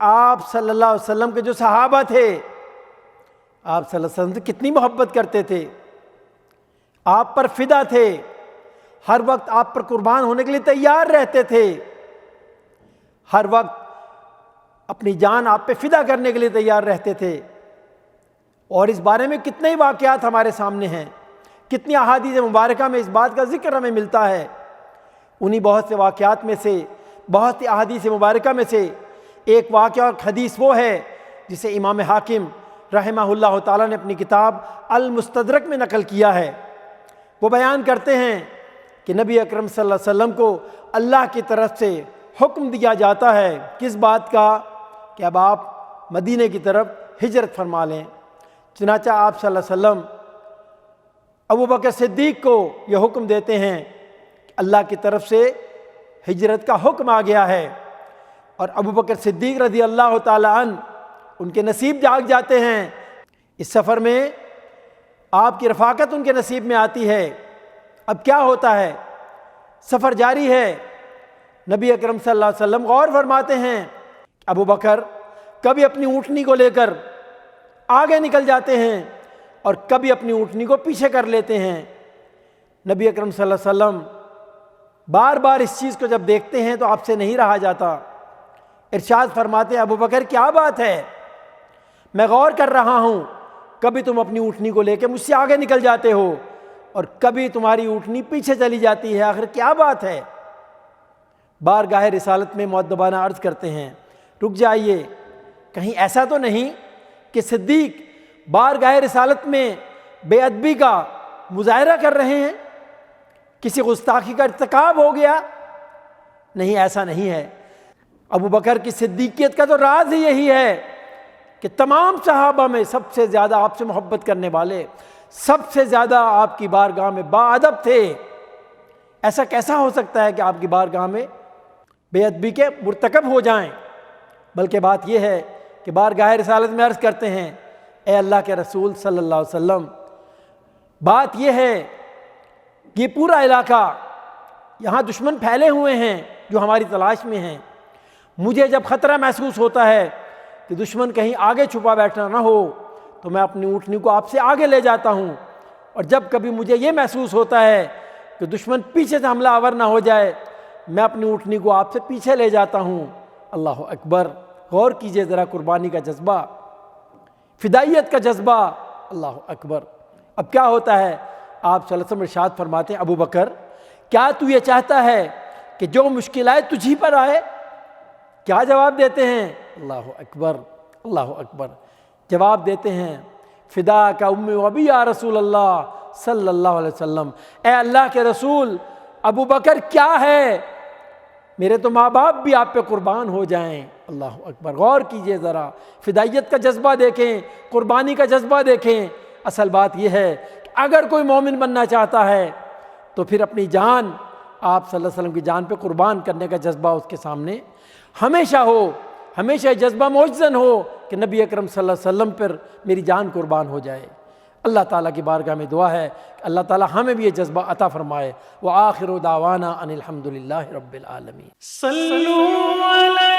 آپ صلی اللہ علیہ وسلم کے جو صحابہ تھے، آپ صلی اللہ علیہ وسلم سے کتنی محبت کرتے تھے، آپ پر فدا تھے، ہر وقت آپ پر قربان ہونے کے لیے تیار رہتے تھے، ہر وقت اپنی جان آپ پہ فدا کرنے کے لیے تیار رہتے تھے۔ اور اس بارے میں کتنے ہی واقعات ہمارے سامنے ہیں، کتنی احادیث مبارکہ میں اس بات کا ذکر ہمیں ملتا ہے۔ انہی بہت سے واقعات میں سے، بہت سی احادیث مبارکہ میں سے ایک واقعہ اور حدیث وہ ہے جسے امام حاکم رحمہ اللہ تعالیٰ نے اپنی کتاب المستدرک میں نقل کیا ہے۔ وہ بیان کرتے ہیں کہ نبی اکرم صلی اللہ علیہ وسلم کو اللہ کی طرف سے حکم دیا جاتا ہے، کس بات کا؟ کہ اب آپ مدینے کی طرف ہجرت فرما لیں۔ چنانچہ آپ صلی اللہ علیہ وسلم ابو بکر صدیق کو یہ حکم دیتے ہیں کہ اللہ کی طرف سے ہجرت کا حکم آ گیا ہے، اور ابو بکر صدیق رضی اللہ تعالی عنہ ان کے نصیب جاگ جاتے ہیں۔ اس سفر میں آپ کی رفاقت ان کے نصیب میں آتی ہے۔ اب کیا ہوتا ہے؟ سفر جاری ہے، نبی اکرم صلی اللہ علیہ وسلم غور فرماتے ہیں، ابو بکر کبھی اپنی اونٹنی کو لے کر آگے نکل جاتے ہیں اور کبھی اپنی اونٹنی کو پیچھے کر لیتے ہیں۔ نبی اکرم صلی اللہ علیہ وسلم بار بار اس چیز کو جب دیکھتے ہیں تو آپ سے نہیں رہا جاتا، ارشاد فرماتے ہیں، ابو بکر کیا بات ہے؟ میں غور کر رہا ہوں، کبھی تم اپنی اونٹنی کو لے کے مجھ سے آگے نکل جاتے ہو اور کبھی تمہاری اونٹنی پیچھے چلی جاتی ہے، آخر کیا بات ہے؟ بارگاہ رسالت میں مؤدبانہ عرض کرتے ہیں، رک جائیے، کہیں ایسا تو نہیں کہ صدیق بارگاہ رسالت میں بے ادبی کا مظاہرہ کر رہے ہیں، کسی گستاخی کا ارتکاب ہو گیا؟ نہیں، ایسا نہیں ہے۔ ابو بکر کی صدیقیت کا تو راز ہی یہی ہے کہ تمام صحابہ میں سب سے زیادہ آپ سے محبت کرنے والے، سب سے زیادہ آپ کی بارگاہ میں باادب تھے۔ ایسا کیسا ہو سکتا ہے کہ آپ کی بارگاہ میں بے ادبی کے مرتکب ہو جائیں؟ بلکہ بات یہ ہے کہ بارگاہ رسالت میں عرض کرتے ہیں، اے اللہ کے رسول صلی اللہ علیہ وسلم، بات یہ ہے کہ یہ پورا علاقہ، یہاں دشمن پھیلے ہوئے ہیں جو ہماری تلاش میں ہیں۔ مجھے جب خطرہ محسوس ہوتا ہے کہ دشمن کہیں آگے چھپا بیٹھنا نہ ہو تو میں اپنی اونٹنی کو آپ سے آگے لے جاتا ہوں، اور جب کبھی مجھے یہ محسوس ہوتا ہے کہ دشمن پیچھے سے حملہ آور نہ ہو جائے، میں اپنی اونٹنی کو آپ سے پیچھے لے جاتا ہوں۔ اللہ اکبر! غور کیجئے ذرا، قربانی کا جذبہ، فدائیت کا جذبہ، اللہ اکبر! اب کیا ہوتا ہے؟ آپ صلی اللہ علیہ وسلم ارشاد فرماتے ہیں، ابو بکر کیا تو یہ چاہتا ہے کہ جو مشکل آئے تجھی پر آئے؟ کیا جواب دیتے ہیں؟ اللہ اکبر! اللہ اکبر! جواب دیتے ہیں، فدا کا امی و ابی یا رسول اللہ صلی اللہ علیہ وسلم، اے اللہ کے رسول، ابو بکر کیا ہے، میرے تو ماں باپ بھی آپ پہ قربان ہو جائیں۔ اللہ اکبر! غور کیجئے ذرا، فدائیت کا جذبہ دیکھیں، قربانی کا جذبہ دیکھیں۔ اصل بات یہ ہے کہ اگر کوئی مومن بننا چاہتا ہے تو پھر اپنی جان آپ صلی اللہ علیہ وسلم کی جان پہ قربان کرنے کا جذبہ اس کے سامنے ہمیشہ ہو، ہمیشہ یہ جذبہ موجزن ہو کہ نبی اکرم صلی اللہ علیہ وسلم پر میری جان قربان ہو جائے۔ اللہ تعالیٰ کی بارگاہ میں دعا ہے کہ اللہ تعالیٰ ہمیں بھی یہ جذبہ عطا فرمائے۔ وآخر دعوانا ان الحمد للہ رب العالمین۔ صلو علی